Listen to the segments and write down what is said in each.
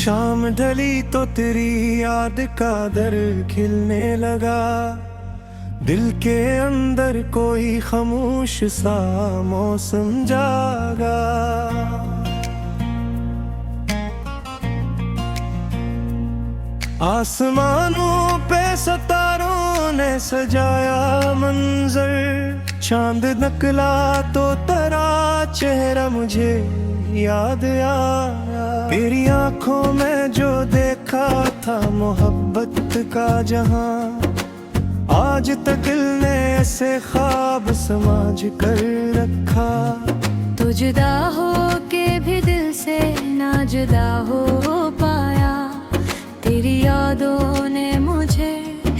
शाम ढली तो तेरी याद का दर खिलने लगा। दिल के अंदर कोई खामोश सा मौसम जागा। आसमानों पे सितारों ने सजाया मंजर। चांद नकला तो तेरा चेहरा मुझे याद आया। तेरी आंखों में जो देखा था मोहब्बत का जहां, आज तक दिल ने ऐसे ख्वाब समाज कर रखा। तू जुदा हो के भी दिल से ना जुदा हो पाया। तेरी यादों ने मुझे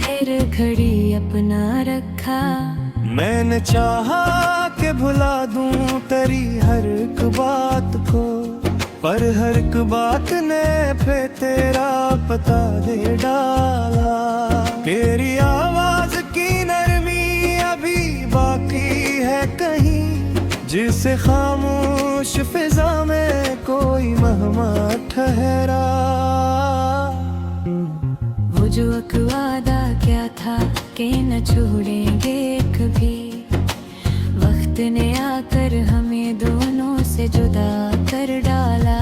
हर घड़ी अपना रखा। मैंने चाहा कि भुला दूं तेरी हर एक बात को, पर हर एक बात ने पे तेरा पता दे डाला। तेरी आवाज की नरमी अभी बाकी है कहीं, जिसे खामोश फिजा में कोई मेहमान ठहरा। वो जो वादा क्या था कि न छोड़ेंगे कभी, वक्त ने आकर हमें दोनों से जुदा कर डाला।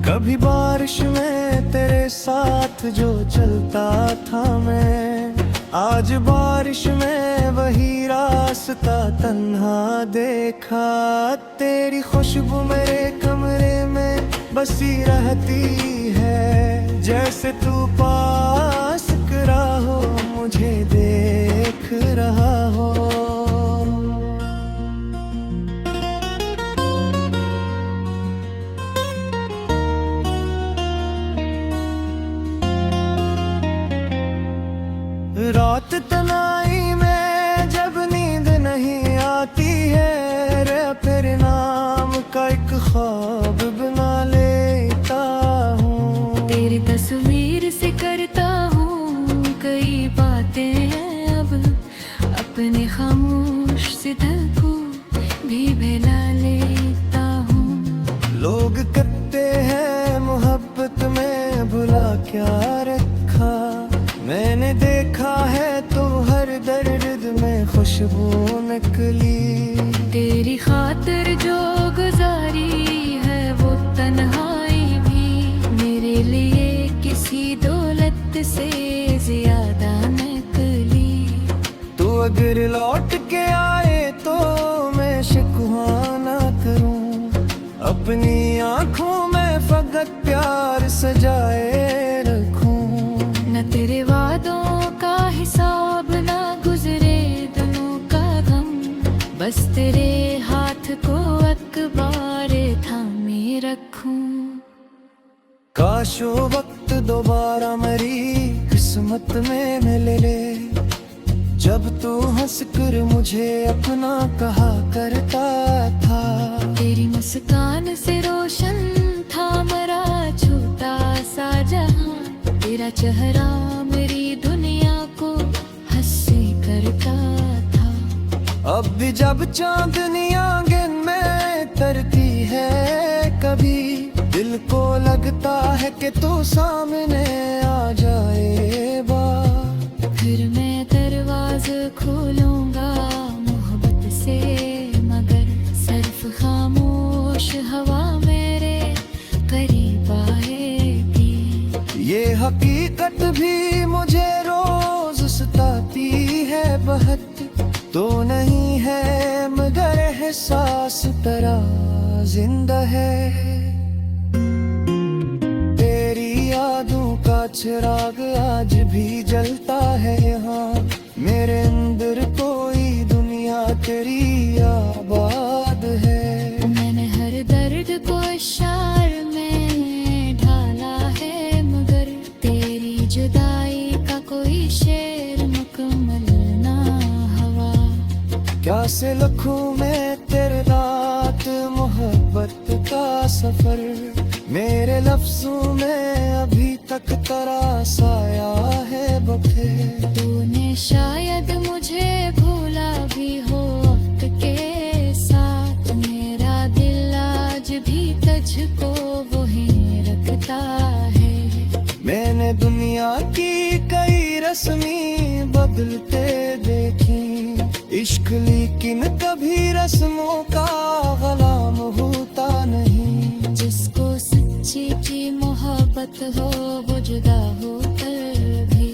कभी बारिश में तेरे साथ जो चलता था मैं, आज बारिश में वही रास्ता तन्हा देखा। तेरी खुशबू मेरे कमरे में बसी रहती है, जैसे तू पास खड़ा हो मुझे देख रहा हो। रात तनाई में जब नींद नहीं आती है रे, तेरे नाम का एक ख्वाब बना लेता हूँ। तेरी तस्वीर से करता हूँ कई बातें हैं अब, अपने खामोश से दिल को भी बहला लेता हूँ। लोग कहते हैं मोहब्बत में भुला क्या रखा, मैंने देखा है तो हर दर्द में खुशबू निकली। तेरी खातिर जो गुजारी है वो तन्हाई भी मेरे लिए किसी दौलत से ज्यादा निकली। तू अगर लौट के आए तो मैं शिकवा ना करूं, अपनी आंखों में फकत प्यार सजाए रखूं। न तेरे वादों का हिसाब ना गुजरे दिनों का गम, बस तेरे हाथ को अखबार थामे रखूं। काश वो वक्त दोबारा मेरी किस्मत में मिल ले, जब तू हंस कर मुझे अपना कहा करता था। तेरी मुस्कान से रोशन था मेरा छोटा सा जहां, तेरा चेहरा मेरी दुनिया को हंसी करता था। अब भी जब चांदनी आंगन में तरती है कभी, दिल को लगता है कि तू सामने आ जाए बार। फिर मैं दरवाज़ा खोलूंगा मोहब्बत से, मगर सिर्फ खामोश हवा मेरे करीब आएगी। ये हकीकत भी मुझे रोज सताती है बहुत, तो नहीं है मगर एहसास तेरा जिंदा है। तेरी यादों का चिराग आज भी जलता है यहाँ, मेरे अंदर कोई दुनिया तेरी आबाद है। मैंने हर दर्द को इशार में ढाला है, मगर तेरी जुदाई का कोई शेर मुकम्मल ना हवा। क्या से लिखूं मैं तेरे रात मोहब्बत का सफर, मेरे लफ्जों में अभी तक तेरा साया है बखे। तूने शायद मुझे भूला भी हो वक्त के साथ, मेरा दिल आज भी तुझको वहीं रखता है। रस्मी बदलते देखी। इश्क लेकिन कभी रस्मों का गुलाम होता नहीं। जिसको सच्ची की मोहब्बत हो वो जुदा होकर भी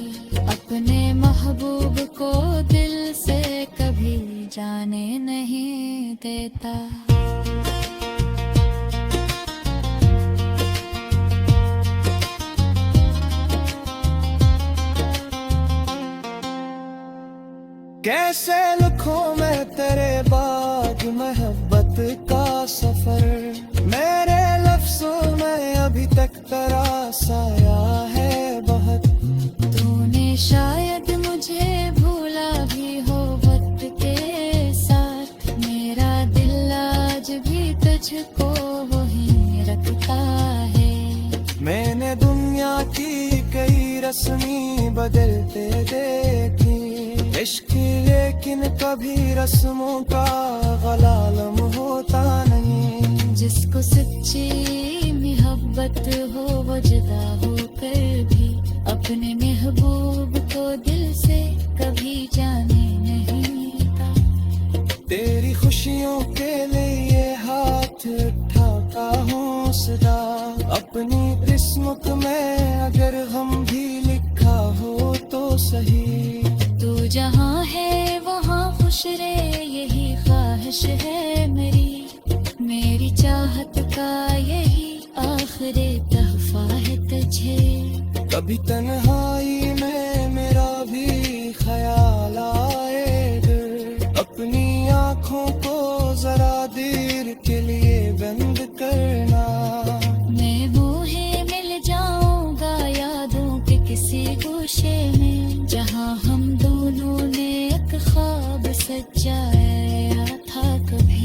अपने महबूब को दिल से कभी जाने नहीं देता। कैसे लिखूं मैं तेरे बाद मोहब्बत का सफर। मेरे लफ्जों में अभी तक तरासाया है बहुत। तूने शायद मुझे भूला भी हो वक्त के साथ। मेरा दिल आज भी तुझको वही रखता है। मैंने दुनिया की कई रस्मी बदलते देखी। इश्क लेकिन कभी रस्मों का गुलाम होता नहीं। जिसको सच्ची मोहब्बत हो वो जुदा होकर भी अपने महबूब को दिल से कभी जाने नहीं देता। तेरी खुशियों के लिए हाथ उठाता हूँ सदा। अपनी किस्मत में अगर हम भी लिखा हो तो सही। तू जहाँ है वहाँ खुश रहे यही ख्वाहिश है मेरी। मेरी चाहत का यही आखिरी तहफा है तुझे। कभी तन्हाई में मेरा भी ख्याल आए डर। अपनी आँखों को जरा देर के लिए बंद करना। मैं बूहे मिल जाऊंगा यादों के किसी गोशे में। जहाँ हम दोनों ने एक ख्वाब सजाया था कभी।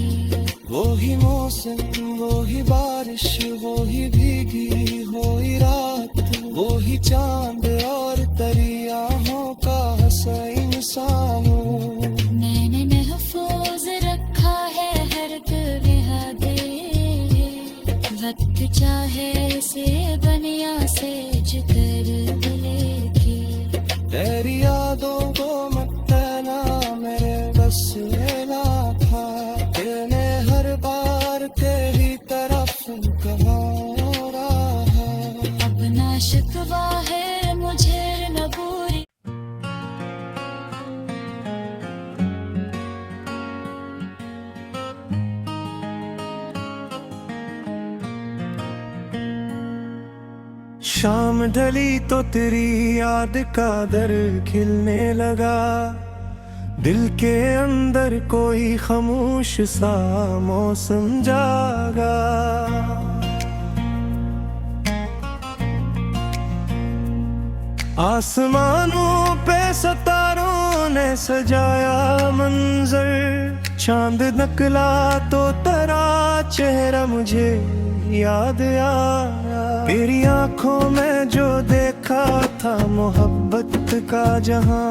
वो ही मौसम, वो ही बारिश, वो ही भीगी हुई रात, वो ही चांद और दरियाओं का हंसा इंसानों। मैंने महफूज रखा है हर दे। वक्त चाहे से बनिया से जिक्र लेके। तेरी यादों को मत देना मेरे बस में ना था। तेने हर बार तेरी तरफ कहाँ रहा। अब ना शिकवा है मुझे न बुरी। शाम ढली तो तेरी याद का दर खिलने लगा। दिल के अंदर कोई खामोश सा मौसम जागा। आसमानों पे सितारों ने सजाया मंजर। चांद नकला तो तेरा चेहरा मुझे याद आया। तेरी आंखों में जो देखा था मोहब्बत का जहां।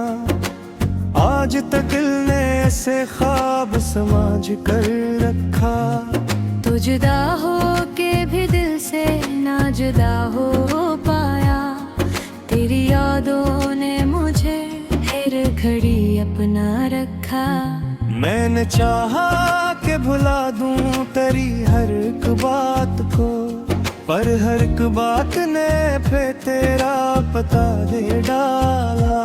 आज तक दिल ने ऐसे ख्वाब समाज कर रखा। तो जुदा हो के भी दिल से ना जुदा हो पाया। तेरी यादों ने मुझे हर घड़ी अपना रखा। मैंने चाहा कि भुला दूं तेरी हर एक बात को। पर हर एक बात ने पे तेरा पता दे डाला।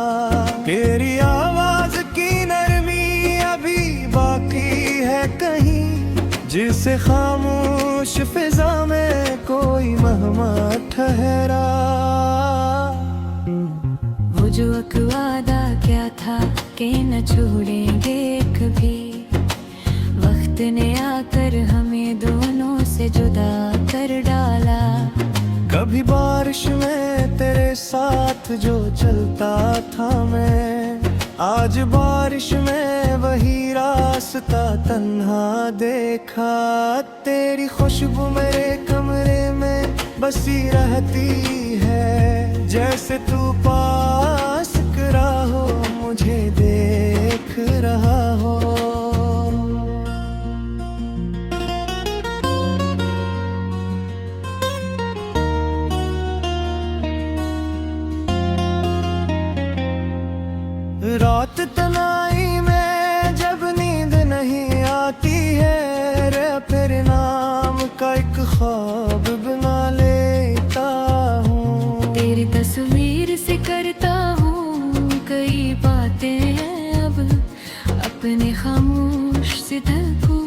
तेरी आवाज की नरमी अभी बाकी है कहीं। जिसे खामोश फिजा में कोई महमा ठहरा। वो जो वादा क्या था कि न छोड़ेंगे कभी। वक्त ने आकर हमें दोनों से जुदा कर डाला। कभी बारिश में तेरे साथ जो चलता था मैं। आज बारिश में वही रास्ता तन्हा देखा। तेरी खुशबू मेरे कमरे में बसी रहती है। जैसे तू पास खड़ा हो मुझे देख रहा हो। रात तनाई में जब नींद नहीं आती है रे फिर नाम का एक ख्वाब बना लेता हूँ। तेरी तस्वीर से करता हूँ कई बातें हैं अब, अपने खामोश सितर को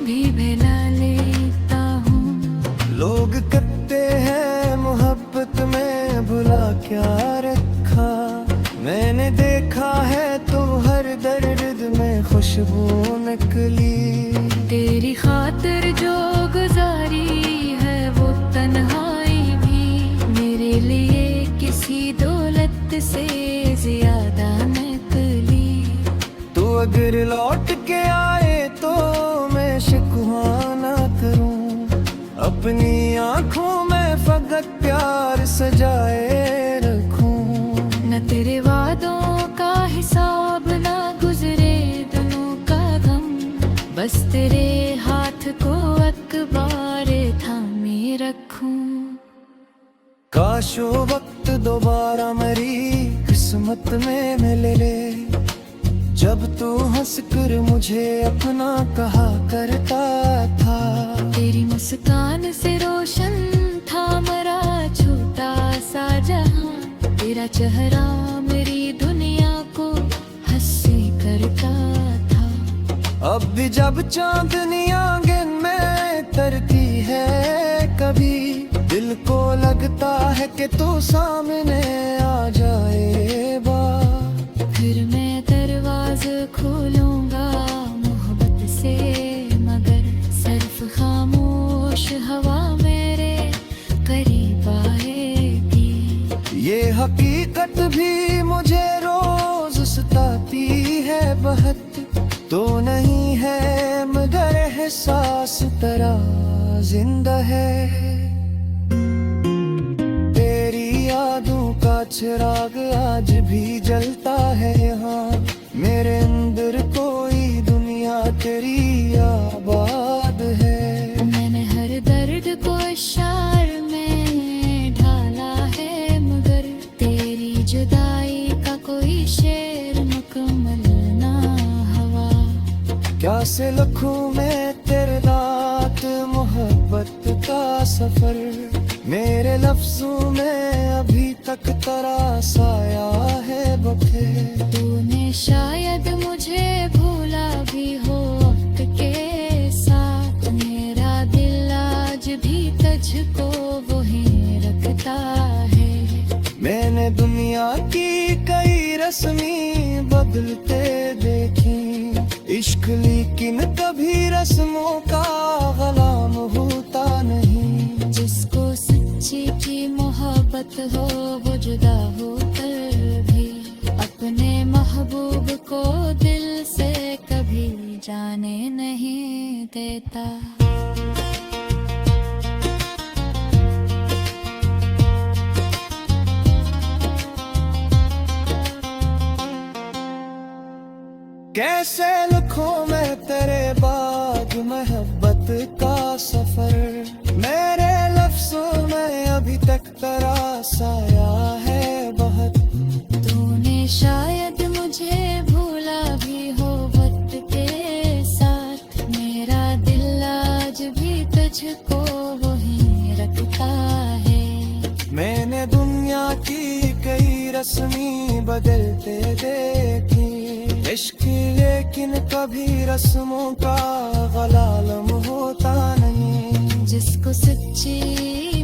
भी बहला लेता हूँ। लोग कहते हैं मोहब्बत में भुला क्या रखा, मैंने देखा है तो हर दर्द में खुशबू निकली। तेरी खातिर जो गुजारी है वो तन्हाई भी मेरे लिए किसी दौलत से ज्यादा निकली। तू अगर लौट के आए तो मैं शिकवा ना करूं, अपनी आंखों में फकत प्यार सजाए रखूं। न तेरे वादों का हिसाब ना गुजरे दिनों का गम, बस तेरे हाथ को अखबार थामे रखूं। काश वो वक्त दोबारा मेरी किस्मत में मिले, जब तू हंस कर मुझे अपना कहा करता था। तेरी मुस्कान से रोशन था मेरा छोटा सा जहां, तेरा चेहरा मेरी दुनिया को हंसी करता था। अब भी जब चांदनी आंगन में तरती है कभी, दिल को लगता है कि तू सामने आ जाए बार। फिर मैं दरवाज़ा खोलूंगा मोहब्बत से, मगर सिर्फ खामोश हवा मेरे करीब आएगी। ये हकीकत भी मुझे रोज सताती है बहुत, तो नहीं है मगर एहसास तरह जिंदा है। तेरी यादों का चिराग आज भी जलता है यहाँ, मेरे अंदर कोई दुनिया तेरी आबाद है। मैंने हर दर्द को इशार में ढाला है, मगर तेरी जुदाई का कोई शेर मुकम्मल ना हवा। क्या से लिखूं मैं तेरे नात मोहब्बत का सफर, मेरे लफ्जों में अभी तक तरासाया है बखे। तूने शायद मुझे भूला भी हो वक्त के साथ, मेरा दिल आज भी तुझको वहीं रखता है। मैंने दुनिया की कई रस्मी बदलते देखी, इश्क लेकिन कभी रस्मों का गुलाम होता नहीं। जिसको सच्ची की मोहब्बत हो वो जुदा होकर भी अपने महबूब को दिल से कभी जाने नहीं देता। कैसे लिखूं मैं तेरे बाद मोहब्बत का सफर, मेरे लफ्जों में अभी तक तरासाया है बहुत। तूने शायद मुझे भूला भी हो वक्त के साथ, मेरा दिल आज भी तुझको वहीं रखता है। मैंने दुनिया की कई रस्मी बदलते देखी, इश्क लेकिन कभी रस्मों का गलालम होता नहीं। जिसको सच्ची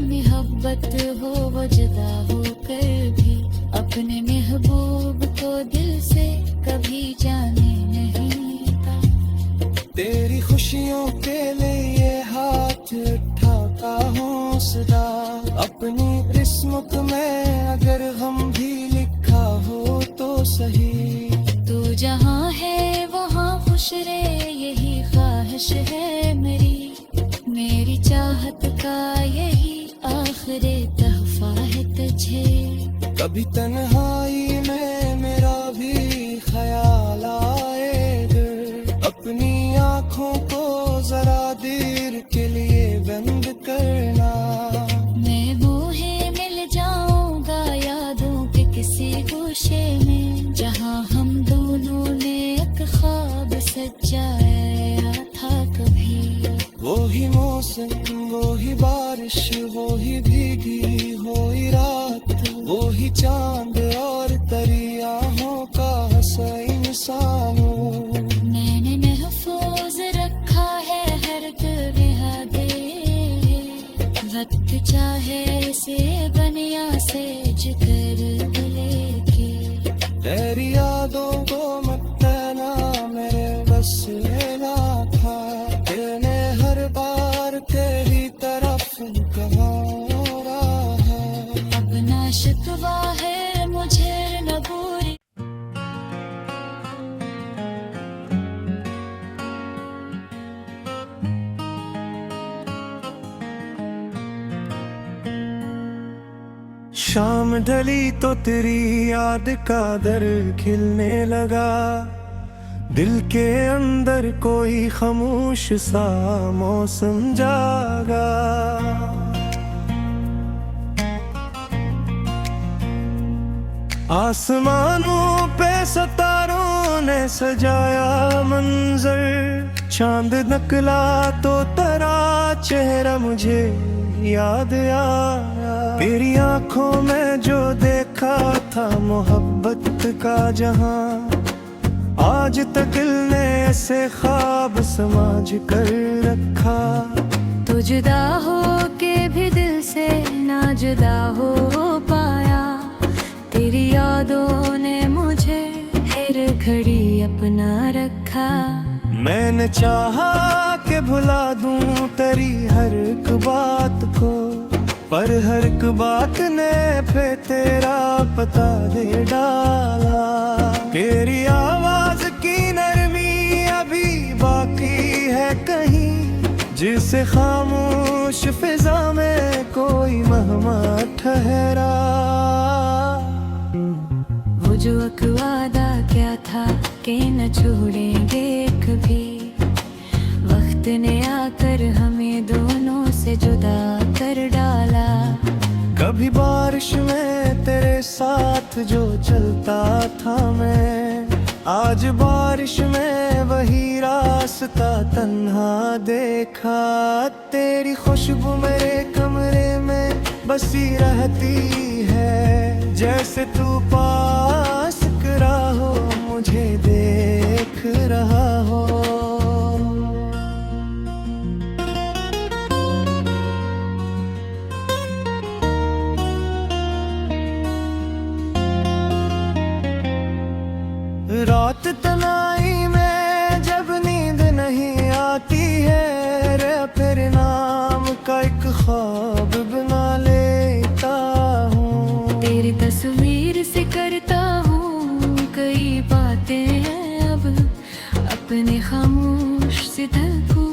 मोहब्बत हो वो जुदा होकर भी अपने महबूब को दिल से कभी जाने नहीं था। तेरी खुशियों के लिए हाथ उठाता हूँ सदा, अपनी किस्मत में अगर हम भी लिखा हो तो सही। तू जहाँ है वहाँ खुश रहे यही ख्वाहिश है मेरी, मेरी चाहत का यही आखिरी तोहफा है तुझे। कभी तन्हाई में मेरा भी ख्याल आएगा, अपनी आँखों को जरा देर के लिए बंद करना। मैं मोहे मिल जाऊंगा यादों के किसी को गोशे में जहाँ हम दोनों ने एक ख्वाब सजाया था कभी। वो ही मौसम, वो ही बारिश, वो ही भीगी हुई रात, वो ही चांद और दरियाओं का हंसा इंसानों। मैंने महफूज रखा है हर बेहदे, वक्त चाहे से बनिया से जिक्र लेके। तेरी यादों को मत कहना मेरे बस लेना था, तेने हर बार तेरी तरफ कहा रहा। अब ना शिकवा है मुझे न बुरी। शाम ढली तो तेरी याद का दर खिलने लगा, दिल के अंदर कोई खामोश सा मौसम जागा। आसमानों पे सितारों ने सजाया मंजर, चांद नकला तो तेरा चेहरा मुझे याद आया। तेरी आंखों में जो देखा था मोहब्बत का जहां, आज तक दिल ने ऐसे ख्वाब समाज कर रखा। तो जुदा हो के भी दिल से ना जुदा हो पाया, तेरी यादों ने मुझे हर घड़ी अपना रखा। मैंने चाहा कि भुला दूं तेरी हर एक बात को, पर हर एक बात ने पे तेरा पता दे डाला। तेरी आवाज की नरमी अभी बाकी है कहीं, जिसे खामोश फिजा में कोई मेहमान ठहरा। वो जो वादा क्या था कि न छोड़ेंगे कभी, वक्त ने आकर हमें दोनों से जुदा कर डाला। कभी बारिश में तेरे साथ जो चलता था मैं, आज बारिश में वही रास्ता तन्हा देखा। तेरी खुशबू मेरे कमरे में बसी रहती है, जैसे तू पास खड़ा हो मुझे देख रहा हो। रात तनाई में जब नींद नहीं आती है रे, फिर नाम का एक ख्वाब बना लेता हूँ। तेरी तस्वीर से करता हूँ कई बातें हैं अब, अपने खामोश से दिल को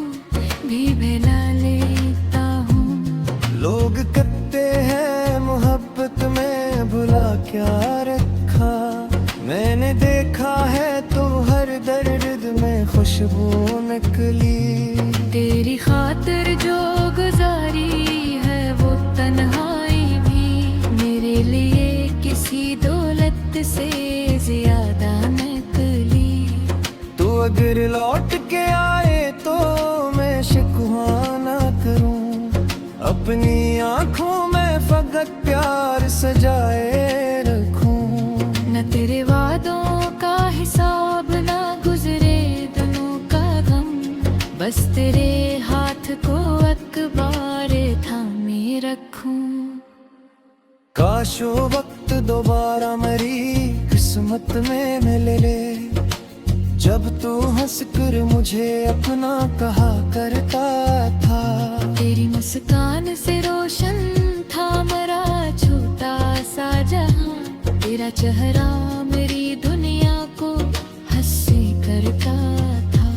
भी बहला लेता हूँ। लोग कहते हैं मोहब्बत में भुला क्या रखा, मैंने देखा है तो हर दर्द में खुशबू निकली। तेरी खातिर जो गुजारी है वो तन्हाई भी मेरे लिए किसी दौलत से ज्यादा निकली। तू अगर लौट के आए तो मैं शिकवा ना करूं, अपनी आंखों में फकत प्यार सजाए रखूं। न तेरे वादों का हिसाब ना गुजरे दिनों का गम, बस तेरे हाथ को अखबार थामे रखूं। काश वो वक्त दोबारा मेरी किस्मत में मिल ले, जब तू हंस कर मुझे अपना कहा करता था। तेरी मुस्कान से रोशन था मेरा छोटा सा जहां, तेरा चेहरा मेरी दुनिया को हंसी करता था।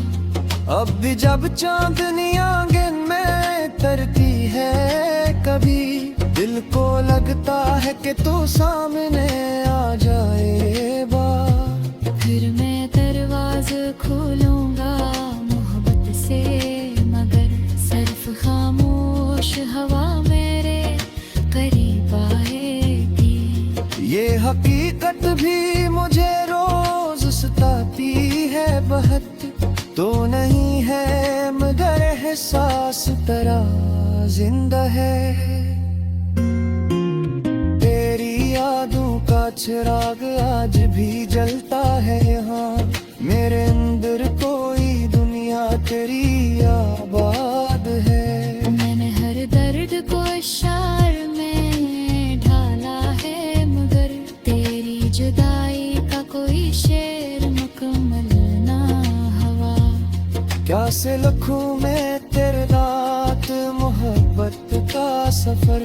अब भी जब चांदनी आंगन में तरती है कभी, दिल को लगता है कि तू सामने आ जाए बार। फिर मैं दरवाज़ा खोलूंगा मोहब्बत से, मगर सिर्फ खामोश हवा मेरे करीब आएगी। ये हकीकत भी तरह जिंदा है। तेरी यादों का चिराग आज भी जलता है यहाँ। मेरे अंदर कोई दुनिया तेरी आबाद है। मैंने हर दर्द को इशार में ढाला है, मगर तेरी जुदाई का कोई शेर मुकम्मल ना हवा। क्या से लिखूं मैं तेरे रात मोहब्बत का सफर।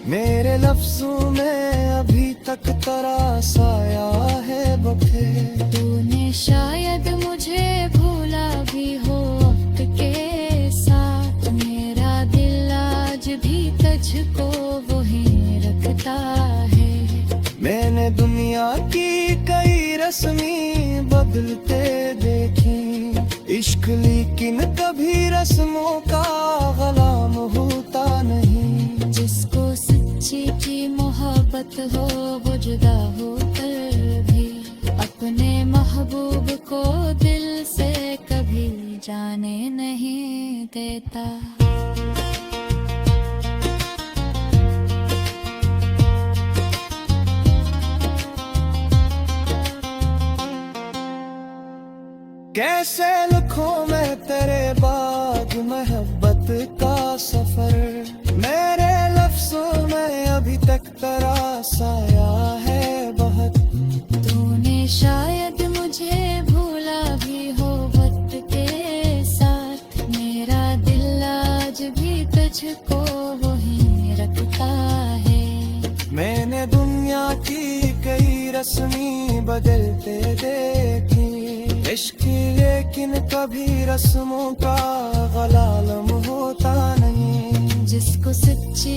मेरे लफ्जों में अभी तक तरासाया है बखे। तूने शायद मुझे भूला भी हो वक्त के साथ। मेरा दिल आज भी तुझको वही रखता है। मैंने दुनिया की कई रस्मी बदलते देखी। इश्क लेकिन कभी रस्मों का गुलाम होता नहीं। जिसको सच्ची की मोहब्बत हो वो जुदा होकर भी अपने महबूब को दिल से कभी जाने नहीं देता। कैसे लिखूं मैं तेरे बाद मोहब्बत का सफर। मेरे लफ्जों में अभी तक तरासाया है बहुत। तूने शायद मुझे भूला भी हो वक्त के साथ। मेरा दिल आज भी तुझको वही रखता है। मैंने दुनिया की कई रस्मी बदलते देखी। इश्क लेकिन कभी रस्मों का गुलाम होता नहीं। जिसको सच्ची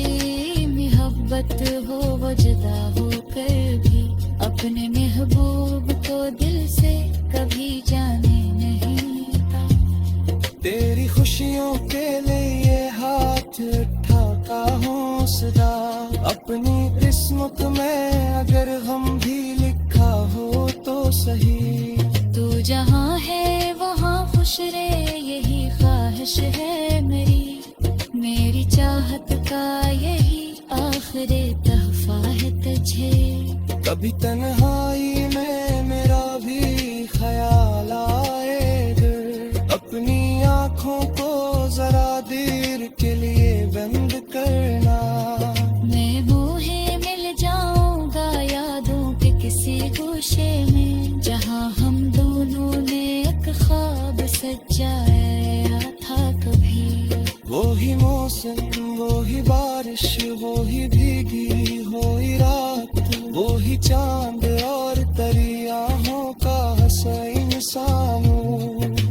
मोहब्बत हो वो जुदा होकर भी अपने महबूब को दिल से कभी जाने नहीं देता। तेरी खुशियों के लिए हाथ उठाता हूँ सदा। अपनी किस्मत में अगर हम भी लिखा हो तो सही। तू जहाँ है वहाँ खुश रहे यही ख्वाहिश है मेरी। मेरी चाहत का यही आखिरी तोहफा है तुझे। कभी तन्हाई में मेरा भी ख्याल आए। अपनी आँखों को जरा देर के लिए बंद करना। मैं मुझे मिल जाऊंगा यादों के किसी गोशे में, जहाँ हम दोनों ने एक ख्वाब सजाया था कभी। वो ही मौसम, वो ही बारिश, वो ही भीगी हुई रात, वो ही चांद और दरियाओं का हसीन इंसानों।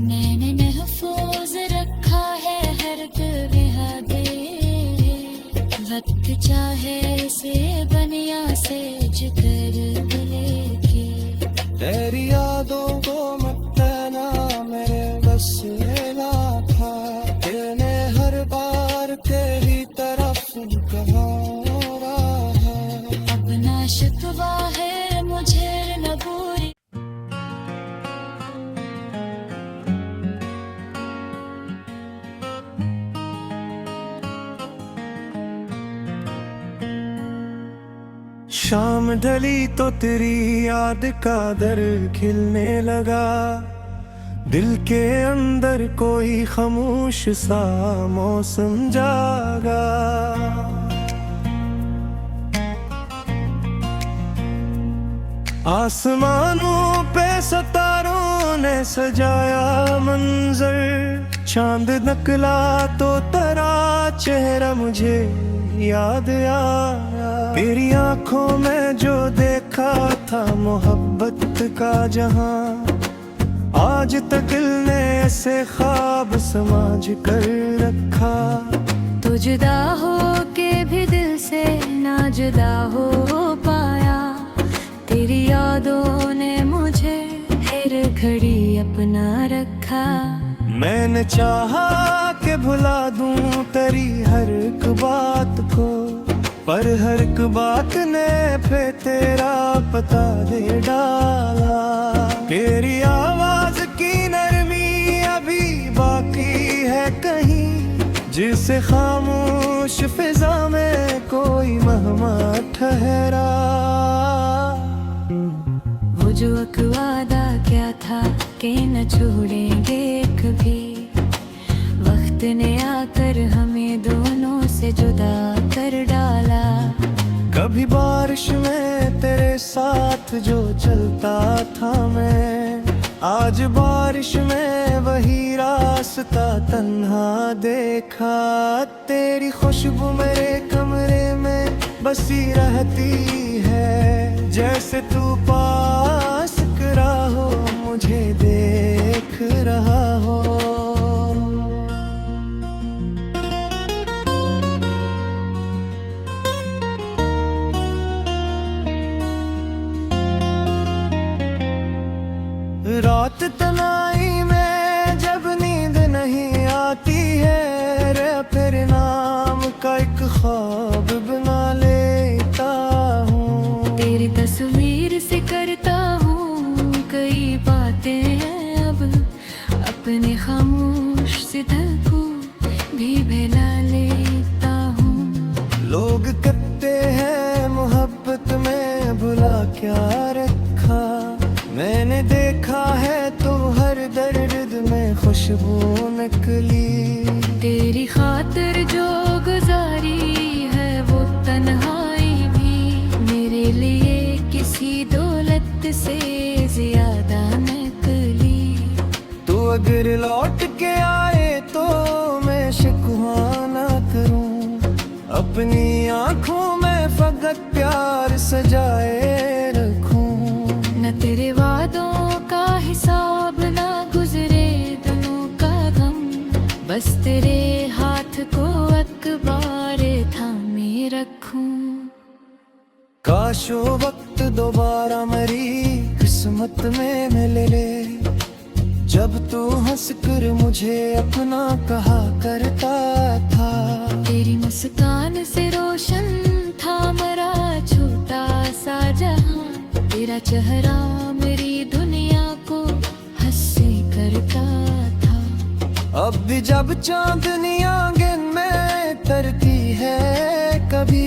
मैंने महफूज रखा है हर बेहदे। वक्त चाहे से बनिया से जिक्र लेके। तेरी यादों को मत ना मेरे बस में ना था। तेने हर बार तेरी तरफ कहा रहा। अब ना शिकवा है मुझे न पूरी। शाम ढली तो तेरी याद का दर खिलने लगा। दिल के अंदर कोई खामोश सा मौसम जागा। आसमानों पे सितारों ने सजाया मंजर। चांद नकला तो तेरा चेहरा मुझे याद आया। तेरी आंखों में जो देखा था मोहब्बत का जहां, आज तक दिल ने ऐसे ख्वाब समाज कर रखा। तो जुदा हो के भी दिल से ना जुदा हो पाया। तेरी यादों ने मुझे हर घड़ी अपना रखा। मैंने चाहा कि भुला दूं तेरी हर एक बात को, पर हर एक बात ने पे तेरा पता दे डाला। तेरी आवाज की नरमी अभी बाकी है कहीं, जिसे खामोश फिजा में कोई मेहमान ठहरा। वो जो वादा क्या था कि न छोड़ेंगे कभी, वक्त ने आकर हमें दोनों से जुदा कर डाला। कभी बारिश में तेरे साथ जो चलता था मैं, आज बारिश में वही रास्ता तन्हा देखा। तेरी खुशबू मेरे कमरे में बसी रहती है, जैसे तू पास खड़ा हो मुझे देख रहा हो। रात तनाई में जब नींद नहीं आती है रे, फिर नाम का एक ख्वाब बना लेता हूँ। तेरी तस्वीर से करता हूँ कई बातें हैं अब, अपने खामोश सिदल को भी बहला लेता हूँ। लोग कहते हैं मोहब्बत में भुला क्या रखा, मैंने देखा है तो हर दर्द में खुशबू निकली। तेरी खातिर जो गुजारी है वो तन्हाई भी मेरे लिए किसी दौलत से ज्यादा निकली। तू अगर लौट के आए तो मैं शिकवा ना करूं, अपनी आंखों में फकत प्यार सजाए रखूं। न तेरे वादों का हिसाब ना गुजरे दिनों का गम, बस तेरे हाथ को अखबार थामे रखूं। काश वो वक्त दोबारा मेरी किस्मत में मिले ले, जब तू हंस कर मुझे अपना कहा करता था। तेरी मुस्कान से रोशन था मेरा छोटा सा जहां, तेरा चेहरा मेरी दुनिया को हंसी करता था। अब भी जब चांदनी आंगन में तरती है कभी,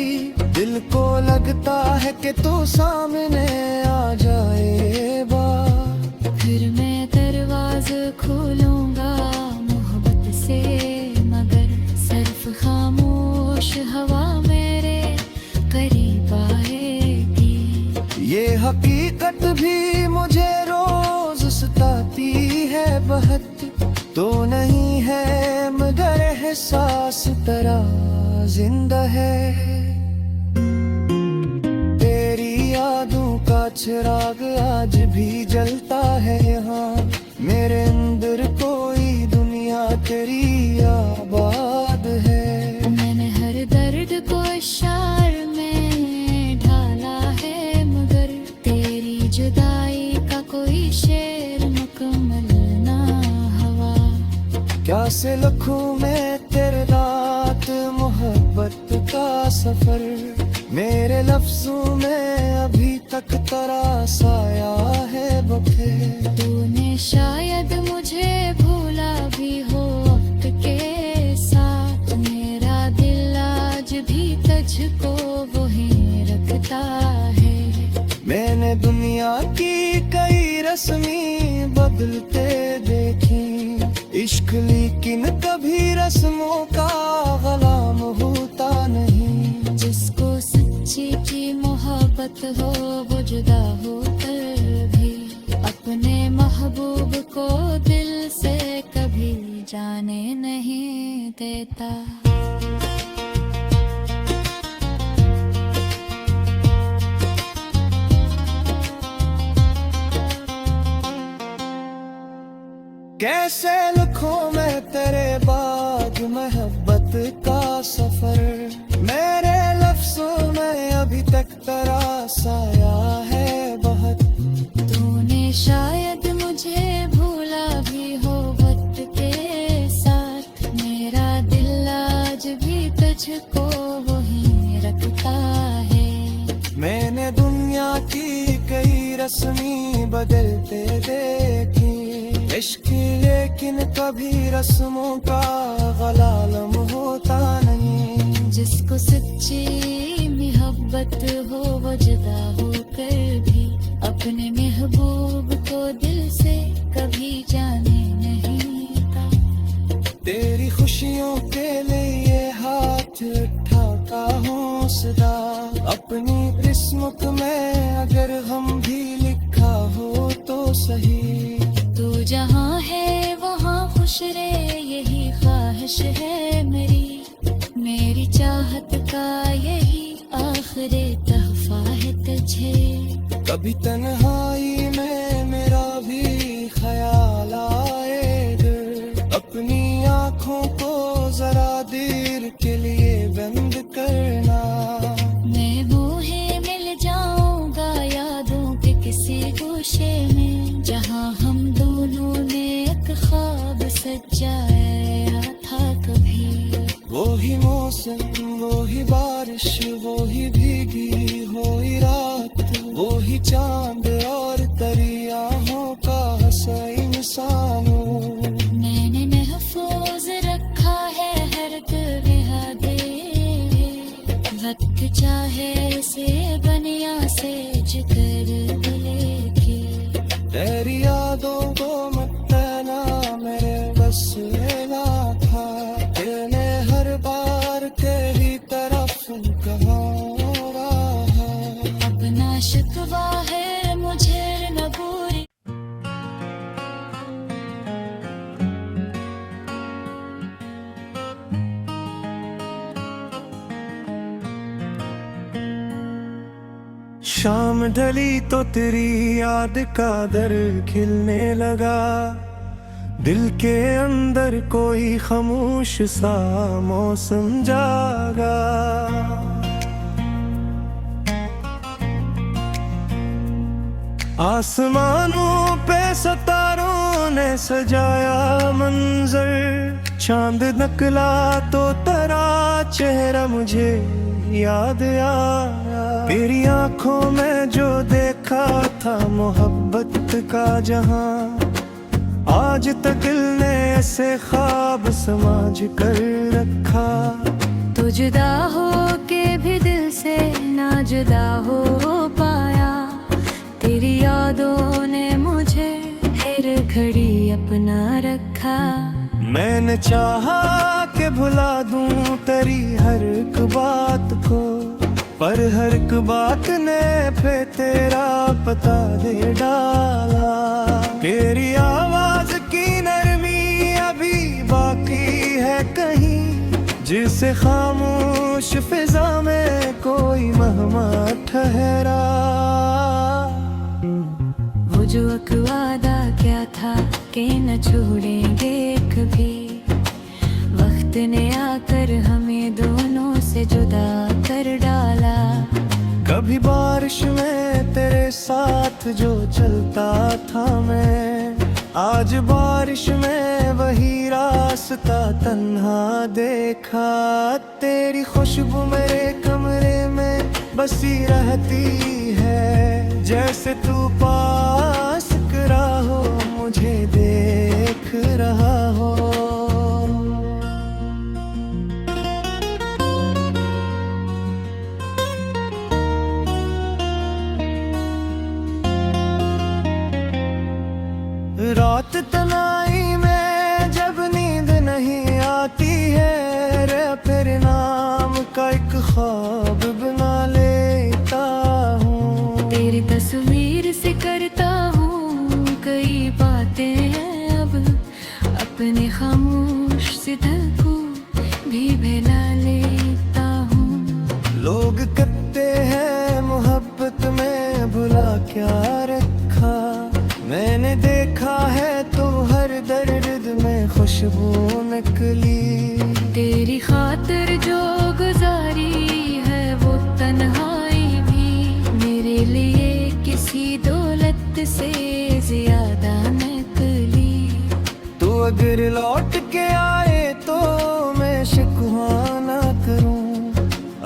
दिल को लगता है कि तू सामने आ जाए बार। फिर मैं दरवाज़ा खोलूंगा मोहब्बत से, मगर सिर्फ खामोश हवा मेरे करीब आएगी। ये हकीकत भी मुझे रोज सताती है बहुत, तो नहीं है मगर एहसास तेरा जिंदा है। तेरी यादों का चिराग आज भी जलता है यहाँ, मेरे अंदर कोई दुनिया तेरी आबाद है। मैंने हर दर्द को इशार में ढाला है, मगर तेरी जुदाई का कोई शेर मुकम्मल ना हवा। क्या से लिखूं मैं तेरे रात मोहब्बत का सफर, मेरे लफ्जों में अभी तक तरासाया है बखे। तूने शायद मुझे भूला भी हो वक्त के साथ, मेरा दिल आज भी तुझको वहीं रखता है। मैंने दुनिया की कई रस्मी बदलते देखी, इश्क लेकिन कभी रस्मों का गुलाम होता नहीं। जिसको सच्ची की मोहब्बत हो वो जुदा होकर भी अपने महबूब को दिल से कभी जाने नहीं देता। कैसे लिखूं मैं तेरे बाद मोहब्बत का सफर, मेरे लफ्जों में अभी तक तरासाया है बहुत। तूने शायद मुझे भूला भी हो वक्त के साथ, मेरा दिल आज भी तुझको वहीं रखता है। मैंने दुनिया की कई रस्मी बदलते देखी, इश्क लेकिन कभी रस्मों का गलालम होता नहीं। जिसको सच्ची मोहब्बत हो वो जुदा होकर भी अपने महबूब को दिल से कभी जाने नहीं था। तेरी खुशियों के लिए हाथ उठाता हूँ सदा, अपनी किस्मत में अगर हम भी लिखा हो तो सही। तू जहाँ है वहाँ खुश रहे यही ख्वाहिश है मेरी चाहत का यही आखिरी तहफा है तुझे। कभी तन्हाई में मेरा भी ख्याल आए दिल, अपनी आँखों को जरा देर के लिए बंद करना। मैं बूहे मिल जाऊंगा यादों के किसी गोशे में, जहाँ हम दोनों ने एक ख्वाब सजाया था कभी। वो ही मौसम, वो ही बारिश, वो ही भीगी हुई रात, वो ही चांद और दरियाओं का हंसा इंसानों। मैंने महफूज रखा है हर दे, वक्त चाहे से बनिया से जिक्र लेके। तेरी यादों को मत देना मेरे बस ना था, तेने हर बार तेरी तरफ कहाँ रहा। अपना शिकवा है मुझे न पूरी। शाम ढली तो तेरी याद का दर खिलने लगा, दिल के अंदर कोई खामोश सा मौसम जागा। आसमानों पे सितारों ने सजाया मंजर, चांद नकला तो तेरा चेहरा मुझे याद आया। तेरी आंखों में जो देखा था मोहब्बत का जहां, आज तक दिल ने ऐसे ख्वाब समाज कर रखा। तो जुदा हो के भी दिल से ना जुदा हो पाया, तेरी यादों ने मुझे हर घड़ी अपना रखा। मैंने चाहा कि भुला दूं तेरी हर एक बात को, पर हर एक बात ने पे तेरा पता दे डाला। तेरी आवाज की नरमी अभी बाकी है कहीं, जिसे खामोश फिजा में कोई महमा ठहरा। वो जो वादा क्या था कि न छोड़ेंगे कभी, वक्त ने आकर हमें दोनों से जुदा कर डाला। कभी बारिश में तेरे साथ जो चलता था मैं, आज बारिश में वही रास्ता तन्हा देखा। तेरी खुशबू मेरे कमरे में बसी रहती है, जैसे तू पास खड़ा हो मुझे देख रहा हो। रात तनाई में जब नींद नहीं आती है रे, तेरे नाम का एक ख्वाब बना लेता हूँ। तेरी तस्वीर से करता हूँ कई बातें हैं अब, अपने खामोश से दिल को भी बहला लेता हूँ। लोग कहते हैं मोहब्बत में भुला क्या रखा, मैंने देखा है तो हर दर्द में खुशबू निकली। तेरी खातिर जो गुजारी है वो तन्हाई भी मेरे लिए किसी दौलत से ज्यादा निकली। तू अगर लौट के आए तो मैं शिकवा ना करूं,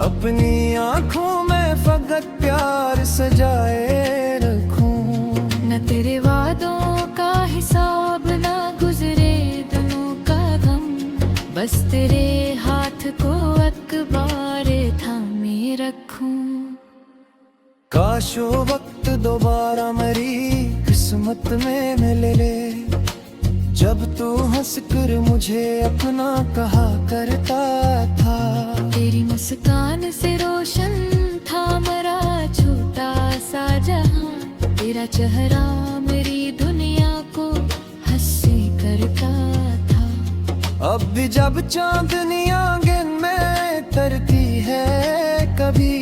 अपनी आंखों में फकत प्यार सजाए रखूं। न तेरे वादों का हिसाब न तेरे हाथ को अखबार थामे रखूं। काश वो वक्त दोबारा मेरी किस्मत में मिल ले, जब तू हंस कर मुझे अपना कहा करता था। तेरी मुस्कान से रोशन था मेरा छोटा सा जहां, तेरा चेहरा मेरी दुनिया को हंसी करता था। अब भी जब चांदनी आंगन में तरती है कभी,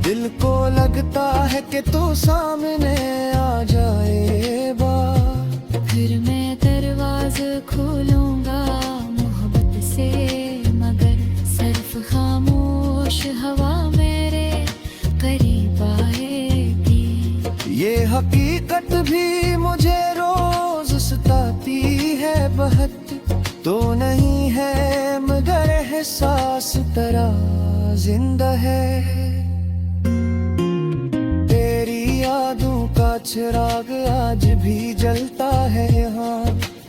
दिल को लगता है कि तू सामने आ जाए बार। फिर मैं दरवाज़ा खोलूंगा मोहब्बत से, मगर सिर्फ खामोश हवा मेरे करीब आएगी। ये हकीकत भी मुझे रोज सताती है बहुत, तो नहीं है मगर एहसास तेरा जिंदा है। तेरी यादों का चिराग आज भी जलता है यहाँ,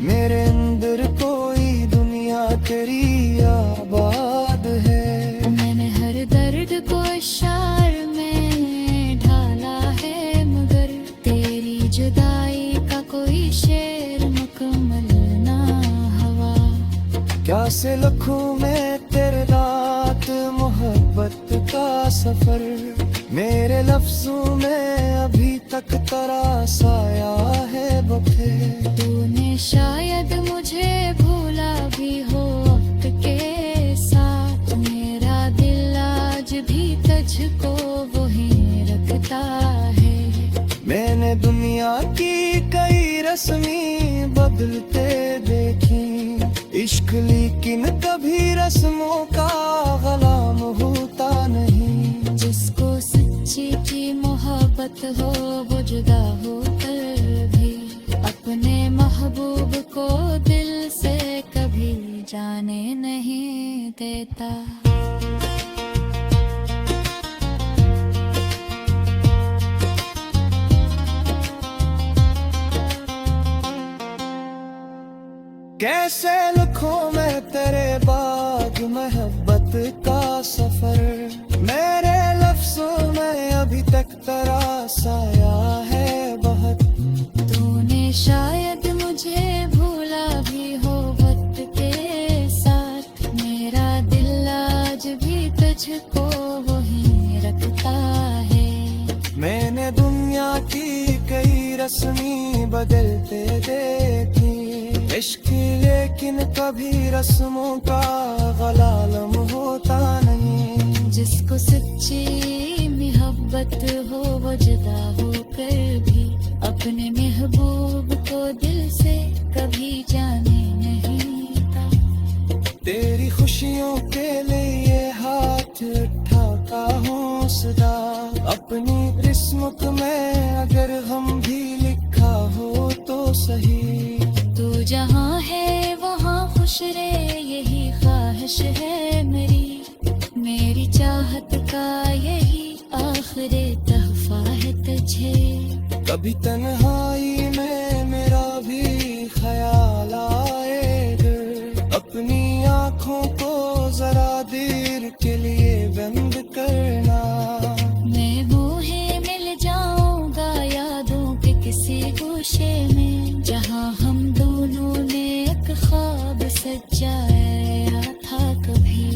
मेरे अंदर कोई दुनिया तेरी आबाद है। मैंने हर दर्द को इशार में ढाला है, मगर तेरी जुदाई का कोई शेर मुकम्मल ना हुआ। क्या से लिखूं मैं तेरे रात मोहब्बत का सफर, मेरे लफ्जों में अभी तक तरासाया है बखे। तूने शायद मुझे भूला भी हो वक्त के साथ, मेरा दिल आज भी तुझको वही रखता है। मैंने दुनिया की कई रस्मी बदलते देखी, इश्क लेकिन कभी रस्मों का गुलाम होता नहीं। जिसको सच्ची की मोहब्बत हो वो जुदा होकर भी अपने महबूब को दिल से कभी जाने नहीं देता। कैसे लिखूं मैं तेरे बाग मोहब्बत का सफर, मेरे लफ्जों में अभी तक तरासाया है बहुत। तूने शायद मुझे भूला भी हो वक्त के साथ, मेरा दिल आज भी तुझको वही रखता है। मैंने दुनिया की कई रस्मी बदलते देखी, इश्क लेकिन कभी रस्मों का गुलाम होता नहीं। जिसको सच्ची मोहब्बत हो वो जुदा होकर भी अपने महबूब को दिल से कभी जाने नहीं था। तेरी खुशियों के लिए हाथ उठाता हूँ सदा, अपनी किस्मत में अगर हम भी लिखा हो तो सही। तू जहाँ है वहाँ खुश रहे यही ख्वाहिश है मेरी, मेरी चाहत का यही आखिरी तोहफा है तुझे। कभी तन्हाई में मेरा भी ख्याल आएगा, अपनी आँखों को जरा देर के लिए बंद करना। मैं मोहे मिल जाऊंगा यादों के किसी गोशे में, जहाँ हम दोनों ने एक ख्वाब सजाया था कभी।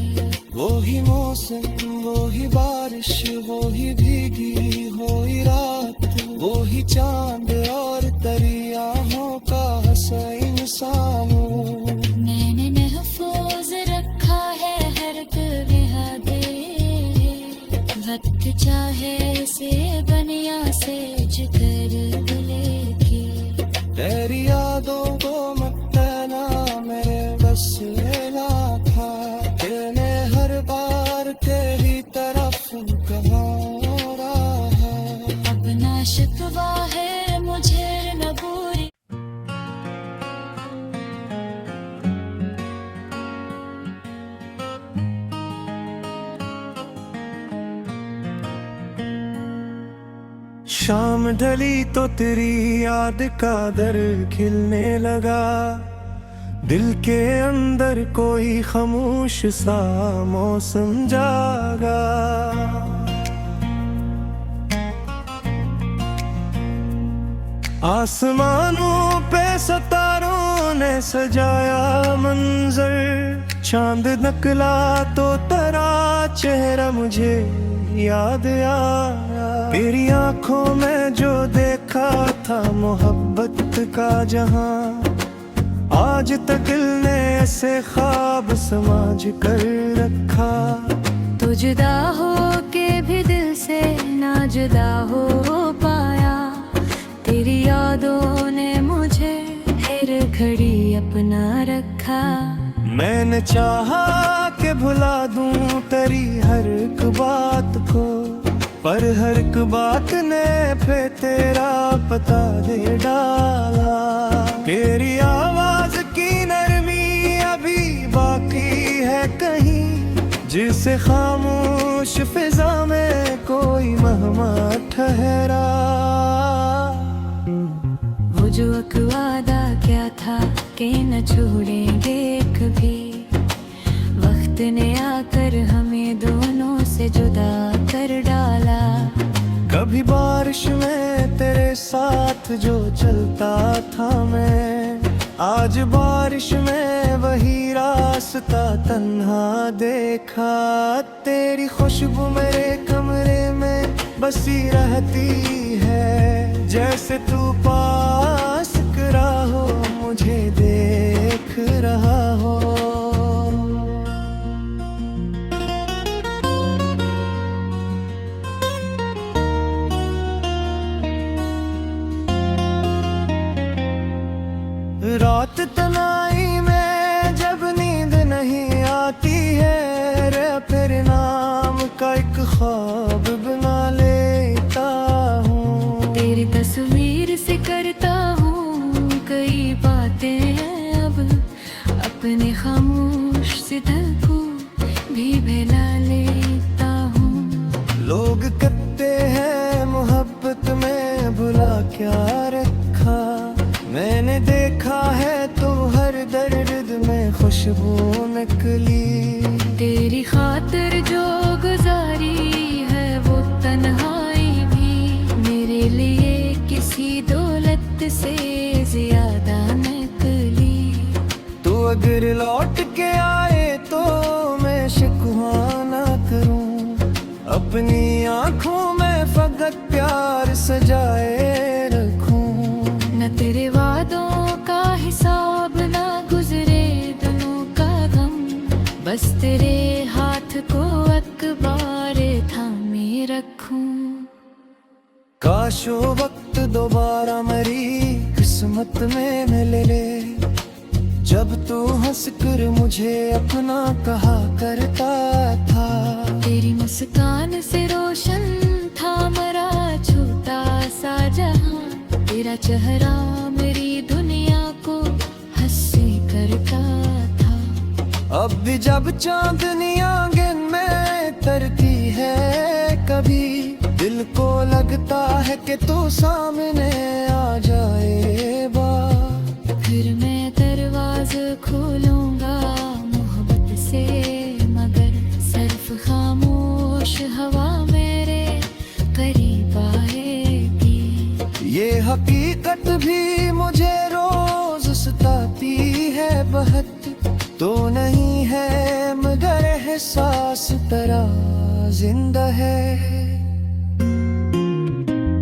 वो ही मौसम, वो ही बारिश, वो ही भीगी हुई रात, वो ही चांद और दरियाओं का हंसा इंसान। मैंने महफूज रखा है हर दे, वक्त चाहे से बनिया से जिक्र दिले की। तेरी यादों को मत देना मेरे बस लेना था, तेने हर बार तेरी तरफ कहा रहा। अब ना शिकवा है मुझे न बुरी। शाम ढली तो तेरी याद का दर खिलने लगा, दिल के अंदर कोई खामोश सा मौसम जागा, आसमानों पे सितारों ने सजाया मंजर, चांद नकला तो तेरा चेहरा मुझे याद आया। तेरी आंखों में जो देखा था मोहब्बत का जहां, आज तक दिल ने ऐसे ख्वाब समाज कर रखा। तो जुदा हो के भी दिल से ना जुदा हो पाया, तेरी यादों ने मुझे हर घड़ी अपना रखा। मैंने चाहा कि भुला दूं तेरी हर एक बात को, पर हर एक बात ने फिर तेरा पता दे डाला। तेरी आवाज की नरमी अभी बाकी है कहीं, जिसे खामोश फिजा में कोई मेहमान ठहरा। वो जो एक वादा क्या था कि न छोड़ेंगे कभी, वक्त ने आकर हमें दोनों से जुदा कर डाला। कभी बारिश में तेरे साथ जो चलता था मैं, आज बारिश में वही रास्ता तन्हा देखा। तेरी खुशबू मेरे कमरे में बसी रहती है, जैसे तू पास खड़ा हो मुझे देख रहा हो। रात तनाई में जब नींद नहीं आती है रे, फिर नाम का एक ख्वाब बना लेता हूँ। तेरी तस्वीर से करता हूँ कई बातें हैं अब, अपने खामोश से दिल को भी बहला लेता हूँ। लोग कहते हैं मोहब्बत में भुला क्या रखा, मैंने देखा है तो हर दर्द में खुशबू निकली। तेरी खातिर जो गुजारी है वो तन्हाई भी मेरे लिए किसी दौलत से ज्यादा निकली। तू अगर लौट के आए तो मैं शिकवा ना करूं, अपनी आंखों में फकत प्यार सजाए रखूं। न तेरे वादों का हिसाब ना गुजरे दिनों का गम, बस तेरे हाथ को अखबार थामे रखूं। काश वो वक्त दोबारा मेरी किस्मत में मिले ले, जब तू हंस कर मुझे अपना कहा करता था। तेरी मुस्कान से रोशन था मेरा छोटा सा जहां, तेरा चेहरा मेरी दुनिया को हंसी करता था। अब भी जब चांदनी आंगन में तरती है कभी, दिल को लगता है कि तू सामने आ जाए बार। फिर मैं दरवाज़ा खोलूंगा मोहब्बत से, मगर सिर्फ खामोश हवा मेरे करीब आएगी। ये हकीकत भी मुझे रोज सताती है बहुत, तो नहीं है मगर एहसास तेरा जिंदा है।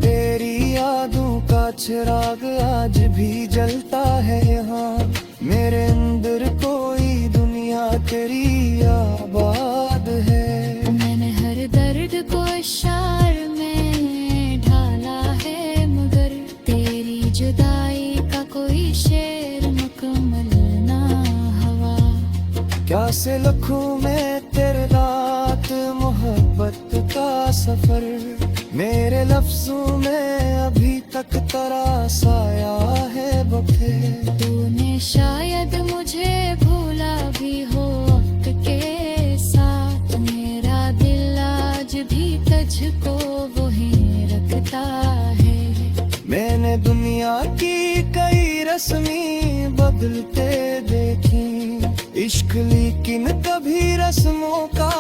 तेरी यादों का चिराग आज भी जलता है यहाँ, मेरे अंदर कोई दुनिया तेरी आबाद है। मैंने हर दर्द को इशार में ढाला है, मगर तेरी जुदाई का कोई शेर मुकम्मल ना हवा। क्या से लिखूं मैं तेरे रात मोहब्बत का सफर, मेरे लफ्जों में अभी तक तरासाया है बखे। तूने शायद मुझे भूला भी हो वक्त के साथ, मेरा दिल आज भी तुझको वही रखता है। मैंने दुनिया की कई रस्मी बदलते देख इश्क लेकिन कभी रस्मों का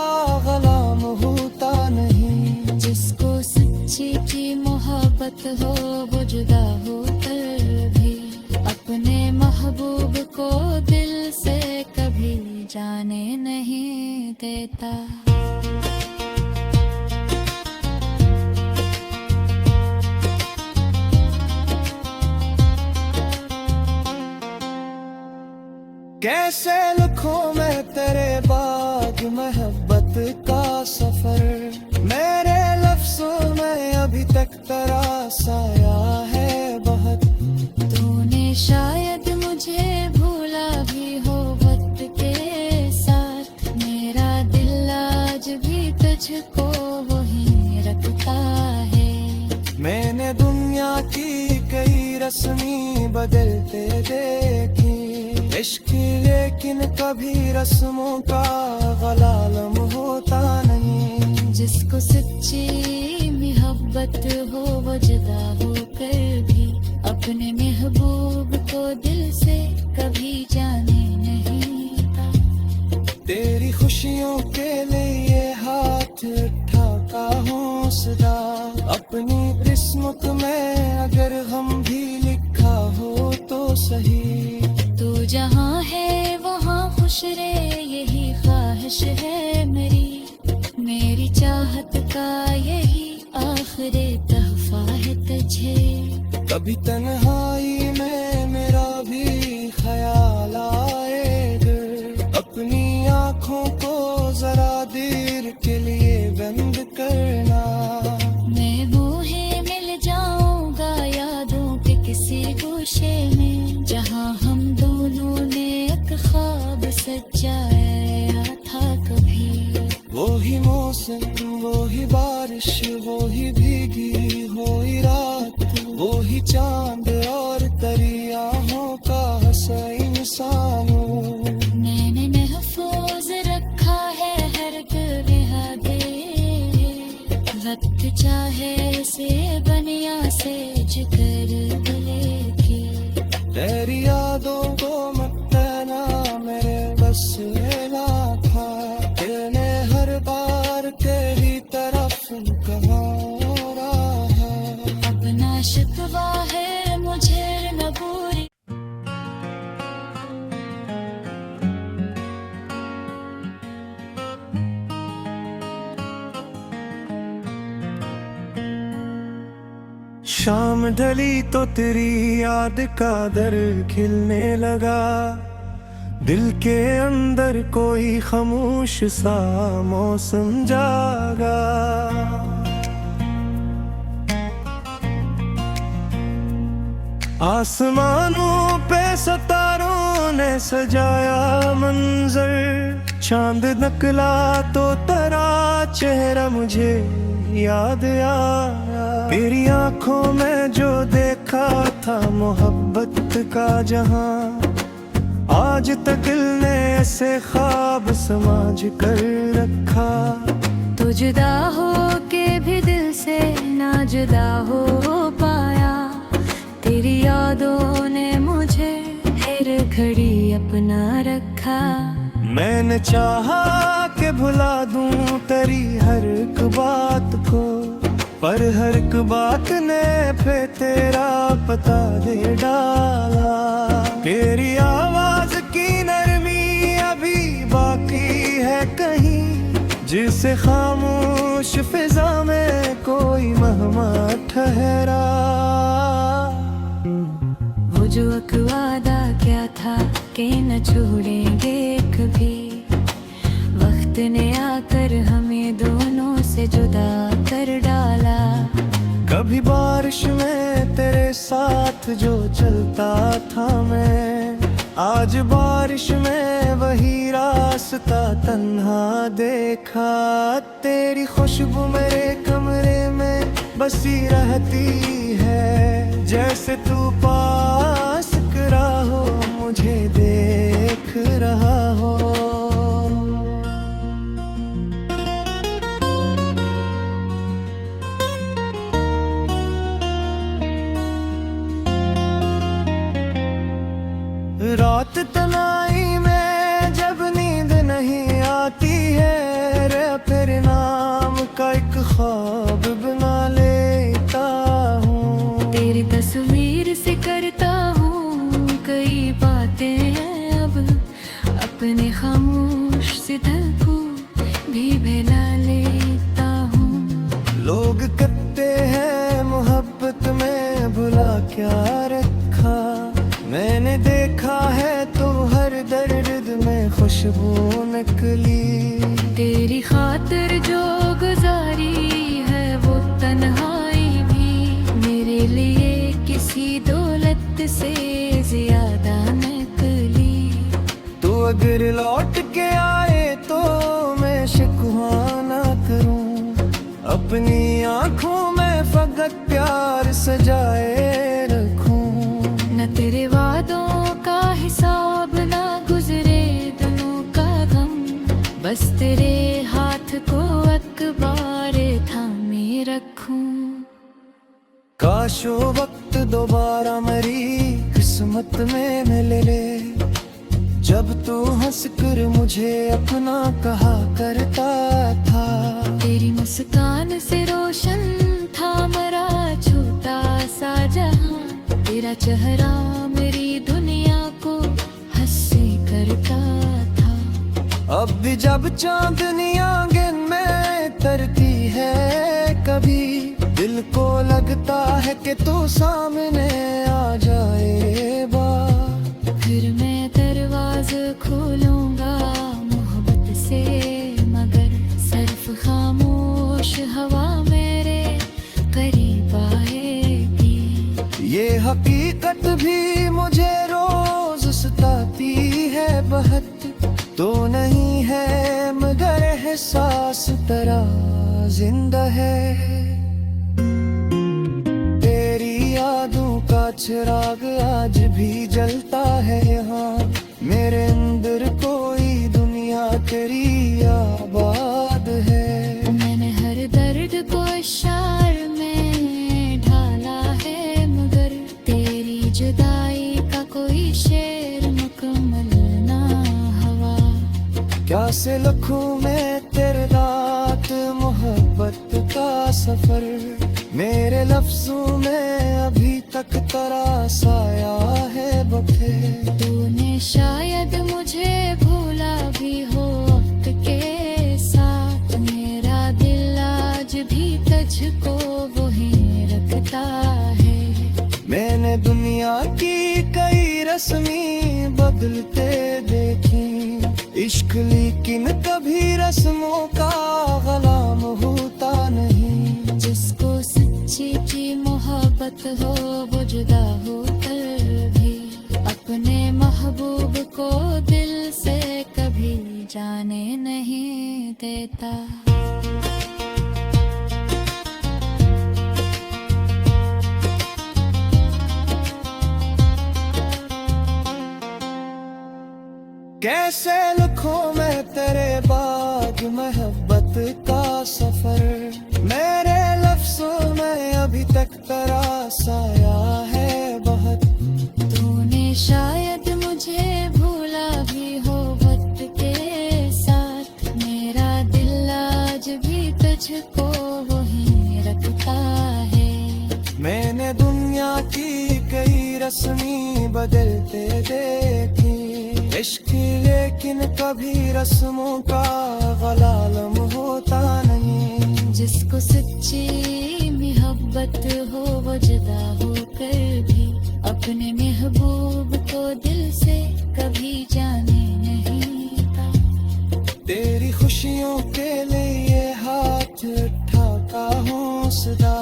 गुलाम होता नहीं। जिसको सच्ची की मोहब्बत हो वो जुदा होकर भी अपने महबूब को दिल से कभी जाने नहीं देता। कैसे लिखूं मैं तेरे बाद मोहब्बत का सफर, मेरे लफ्जों में अभी तक तरासाया है बहुत। तूने शायद मुझे भूला भी हो वक्त के साथ, मेरा दिल आज भी तुझको वहीं रखता है। मैंने दुनिया की कई रस्मी बदलते देखी, इश्क लेकिन कभी रस्मों का गलालम होता नहीं। जिसको सच्ची मोहब्बत हो वो जुदा होकर भी अपने महबूब को दिल से कभी जाने नहीं था। तेरी खुशियों के लिए हाथ उठाता हूँ सदा, अपनी किस्मत में अगर हम भी लिखा हो तो सही। तू जहाँ है वहाँ खुश रहे यही ख्वाहिश है मेरी चाहत का यही आखिरी तोहफा है तुझे। कभी तन्हाई में मेरा भी ख्याल आएगा, अपनी आँखों को जरा देर के लिए बंद करना। मैं बूहे मिल जाऊंगा यादों के किसी गोशे में, जहाँ हम दोनों ने एक ख्वाब सजाया था कभी। वो ही मौसम, वो ही बारिश, वो ही भीगी हुई रात, वो ही चांद और दरियाओं का हंसा इंसान। मैंने महफूज रखा है हर बेहा दे, वक्त चाहे से बनिया से जिक्र गले की। तेरी यादों को मत देना मेरे बस ना था, तेने हर बार तेरी तरफ कहा रहा। अब ना शिकवा है मुझे न पूरी। शाम ढली तो तेरी याद का दर खिलने लगा, दिल के अंदर कोई खामोश सा मौसम जागा। आसमानों पे सितारों ने सजाया मंजर, चांद नकला तो तेरा चेहरा मुझे याद आया। तेरी आंखों में जो देखा था मोहब्बत का जहां, आज तक दिल ने ऐसे ख्वाब समाज कर रखा। तो जुदा हो के भी दिल से ना जुदा हो पाया, तेरी यादों ने मुझे हर घड़ी अपना रखा। मैंने चाहा कि भुला दूं तेरी हर एक बात को, पर हर एक बात ने पे तेरा पता दे डाला। तेरी आवाज की नरमी अभी बाकी है कहीं, जिसे खामोश फिजा में कोई महमा ठहरा। वो जो वादा क्या था कि न छोड़ेंगे कभी, वक्त ने आकर हमें दोनों से जुदा कर डाला। कभी बारिश में तेरे साथ जो चलता था मैं, आज बारिश में वही रास्ता तन्हा देखा। तेरी खुशबू मेरे कमरे में बसी रहती है, जैसे तू पास खड़ा हो मुझे देख रहा हो। रात तनाई में जब खुशबू निकली। तेरी खातिर जो गुजारी है वो तन्हाई भी मेरे लिए किसी दौलत से ज्यादा निकली। तू अगर लौट के आए तो मैं शिकवा ना करूं, अपनी आंखों में फकत प्यार सजाए रखूं। न तेरे वादों का हिसाब ना गुजरे दिनों का गम, बस तेरे हाथ को अखबार थामे रखूं। काश वो वक्त दोबारा मेरी किस्मत में मिल ले, जब तू हंस कर मुझे अपना कहा करता था। तेरी मुस्कान से रोशन था मेरा छोटा सा जहां, तेरा चेहरा मेरी दुनिया को हंसी करता था। अब भी जब चांदनी आंगन में तरती है कभी, दिल को लगता है कि तू सामने आ जाए बार। फिर मैं दरवाज़ा खोलूंगा मोहब्बत से, मगर सिर्फ खामोश हवा मेरे करीब आएगी। ये हकीकत भी मुझे रोज सताती है बहुत, तो नहीं है मगर एहसास तेरा जिंदा है। तेरी यादों का चिराग आज भी जलता है यहाँ, मेरे अंदर कोई दुनिया तेरी आबाद है। मैंने हर दर्द को इशार में ढाला है, मगर तेरी जुदाई का कोई शेर मुकम्मल ना हवा। क्या से लिखूं मैं तेरे रात मोहब्बत का सफर, मेरे लफ्जों में अभी तक तरासाया है बखे। तूने शायद मुझे भूला भी हो वक्त के साथ, मेरा दिल आज भी तुझको वही रखता है। मैंने दुनिया की कई रस्मी बदलते देखी, इश्क लेकिन कभी रस्मों का गुलाम होता नहीं। जिसको सच्ची की मोहब्बत हो वो जुदा हो कर भी अपने महबूब को दिल से कभी जाने नहीं देता। कैसे लिखूं मैं तेरे बाद मोहब्बत का सफर, मेरे लफ्जों में अभी तक तरासाया है बहुत। तूने शायद मुझे भूला भी हो वक्त के साथ, मेरा दिल आज भी तुझको वही रखता है। मैंने दुनिया की कई रस्मी बदलते देखी, इश्क लेकिन कभी रस्मों का गलालम होता नहीं। जिसको सच्ची मोहब्बत हो वो जुदा होकर भी अपने महबूब को दिल से कभी जाने नहीं था। तेरी खुशियों के लिए हाथ उठाता हूँ सदा,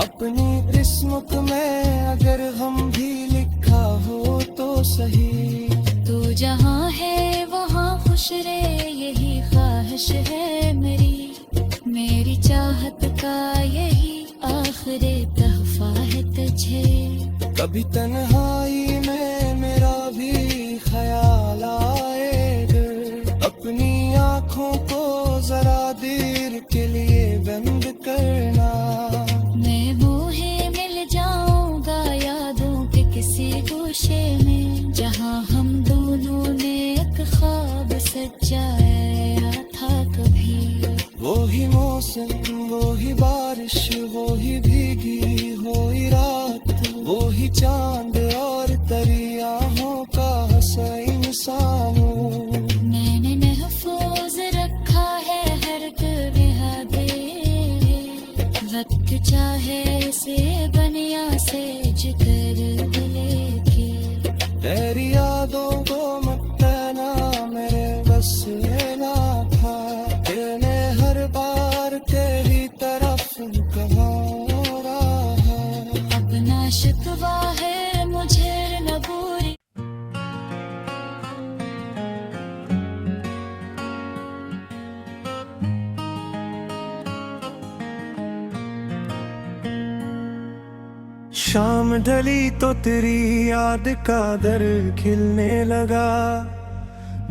अपनी किस्मत में अगर हम भी लिखा हो तो सही। तू जहाँ है वहाँ खुश रहे यही ख्वाहिश है मेरी चाहत का यही आखिरी तोहफा है तुझे। कभी तन्हाई में मेरा भी ख्याल आएगा, अपनी आँखों को जरा देर के लिए बंद करना। मैं मुझे मिल जाऊंगा यादों के किसी गोशे में, जहाँ हम दोनों ने एक ख्वाब सजाया था कभी। वो ही मौसम, वो ही बारिश, वो ही भीगी हुई रात, वो ही चांद और दरियाओं का हंसा इंसान। मैंने महफूज रखा है हर बेहदे, वक्त चाहे से बनिया से जिक्र दिले के। तेरी यादों को मत लेना मेरे बस शाम ढली तो तेरी याद का दर खिलने लगा,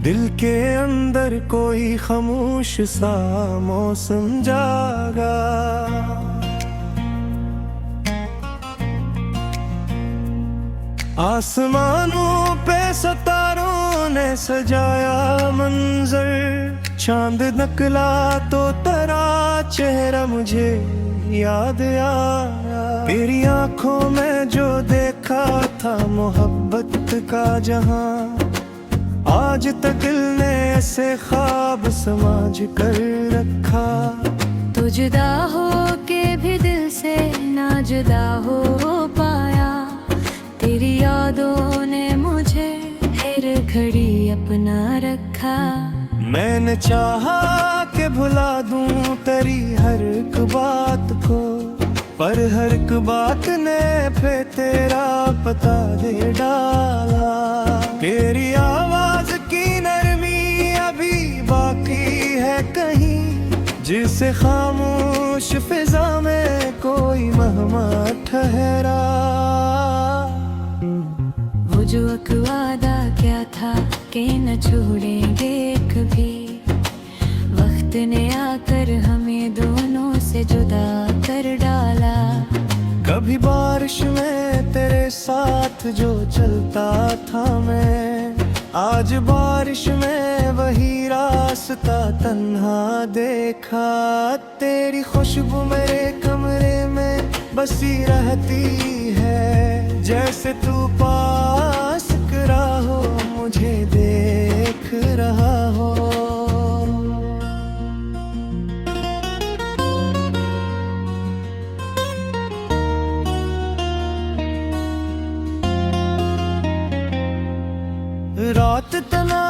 दिल के अंदर कोई खामोश सा मौसम जागा। आसमानों पे सितारों ने सजाया मंजर, चांद नकला तो तेरा चेहरा मुझे याद आया। तेरी आंखों में जो देखा था मोहब्बत का जहां, आज तक दिल ने ऐसे ख्वाब समाज कर रखा। तो जुदा हो के भी दिल से ना जुदा हो पाया, तेरी यादों ने मुझे हर घड़ी अपना रखा। मैंने चाहा कि भुला दूं तेरी हर एक बात को, पर हर एक बात ने फिर तेरा पता दे डाला। तेरी आवाज की नरमी अभी बाकी है कहीं, जिसे खामोश फिजा में कोई मेहमान ठहरा। वो जो एक वादा क्या था कि न छोड़ेंगे कभी, वक्त ने आकर हमें दोनों से जुदा कर डाला। कभी बारिश में तेरे साथ जो चलता था मैं, आज बारिश में वही रास्ता तन्हा देखा। तेरी खुशबू मेरे कमरे में बसी रहती है, जैसे तू पास खड़ा हो मुझे देख रहा हो। रात तना